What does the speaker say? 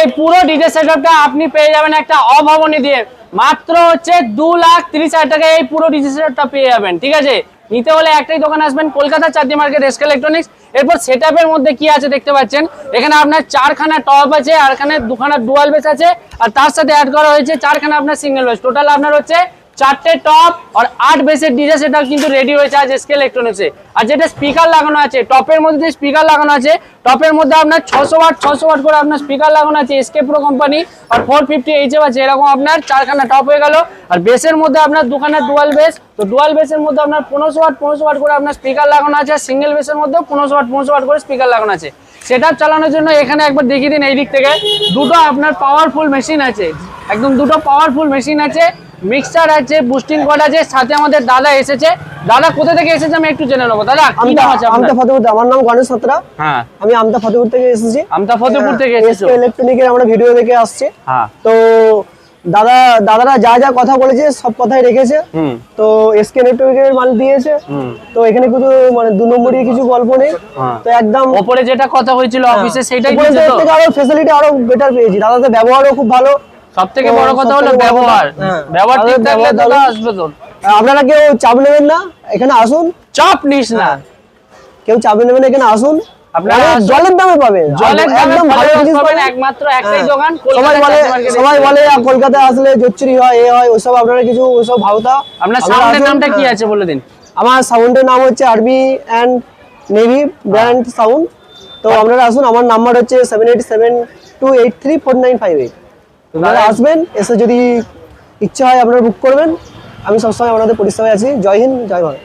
এই পুরো ডিজে সেটআপটা আপনি পেয়ে যাবেন একটা অভাবনীয় দিয়ে মাত্র হচ্ছে 2,30,000 টাকায় এই পুরো ডিজে সেটআপটা পেয়ে যাবেন। ঠিক আছে, নিতে হলে একটাই দোকান আসবেন, কলকাতা চাঁদনি মার্কেট এসকে ইলেকট্রনিক্স। এরপর সেটআপের মধ্যে কি আছে দেখতে পাচ্ছেন, এখানে আপনার 4খানা টপ আছে, আর এখানে 2খানা ডুয়াল বেস আছে, আর তার সাথে অ্যাড করা হয়েছে 4খানা আপনার সিঙ্গেল বেস। টোটাল আপনার হচ্ছে 4টে টপ আর 8 বেসের ডিজে সেটআপ কিন্তু রেডি হয়েছে আজ এসকে ইলেকট্রনিক্সে। আর যেটা স্পিকার লাগানো আছে, টপের মধ্যে যে স্পিকার লাগানো আছে, টপের মধ্যে আপনার 600 ওয়াট করে আপনার স্পিকার লাগানো আছে এসকে প্রো কোম্পানি, আর 450 এইচএফ আছে। এরকম আপনার 4খানা টপ হয়ে গেল। আর বেসের মধ্যে আপনার 2খানা ডুয়াল বেস, তো ডুয়াল বেসের মধ্যে আপনার 1500 ওয়াট করে আপনার স্পিকার লাগানো আছে, আর সিঙ্গেল বেসের মধ্যে 1500 ওয়াট করে স্পিকার লাগানো আছে। সেটআপ চালানোর জন্য এখানে একবার দেখিয়ে দিন এই দিক থেকে, দুটো আপনার পাওয়ারফুল মেশিন আছে, একদম দুটো পাওয়ারফুল মেশিন আছে, মিক্সার আছে, বুস্টিং কর্ড আছে। সাথে আমাদের দাদা এসেছে। দাদা কোথা থেকে এসেছে আমি একটু জেনে নেবো। দাদা কি নাম আছে আপনার? আমতা ফতেপুর। আমার নাম গণেশ সাঁতরা। হ্যাঁ, আমি আমতা ফতেপুর থেকে এসেছি। আমতা ফতেপুর থেকে এসেছো? এসকে ইলেকট্রনিকের আমরা ভিডিও দেখে আসছি। হ্যাঁ, তো দাদারা যা যা কথা বলেছে সব কথাই রেখেছে। তো এসকে ইলেকট্রনিকের মাল দিয়েছে। তো এখানে কিছু মানে 2 নম্বরই কিছু গল্প নেই। তো একদম উপরে যেটা কথা হয়েছিল অফিসে সেটাই দিয়েছে তো? থেকে আরো ফ্যাসিলিটি আরো বেটার পেয়েছি। দাদাদের ব্যবহারও খুব ভালো। সবথেকে বড় কথা হলো ব্যবহার। ব্যবহার ঠিক থাকলে দাদা আসবে তো। আপনারা কেউ চাপ নেবেন না, এখানে আসুন। চাপ নিস না, কেউ চাপ নেবেন না, এখানে আসুন। আপনারা জলের দামে পাবেন, জলের একদম ভালো জিনিস পাবেন। একমাত্র একটাই দোকান। সবাই বলে কলকাতায় আসলে জচ্চুরি হয়, এ হয়, ওসব আপনারা কিছু ওসব ভাবতা। আপনার সাউন্ডের নামটা কি আছে বলে দিন। আমার সাউন্ডের নাম হচ্ছে আরবি অ্যান্ড নেভি ব্র্যান্ড সাউন্ড। তো আপনারা আসুন। আমার নাম্বার হচ্ছে 7872834958। আপনারা আসবেন, এসে যদি ইচ্ছা হয় আপনারা বুক করবেন। আমি সবসময় আপনাদের পরিষেবায় আছি। জয় হিন্দ, জয় ভারত।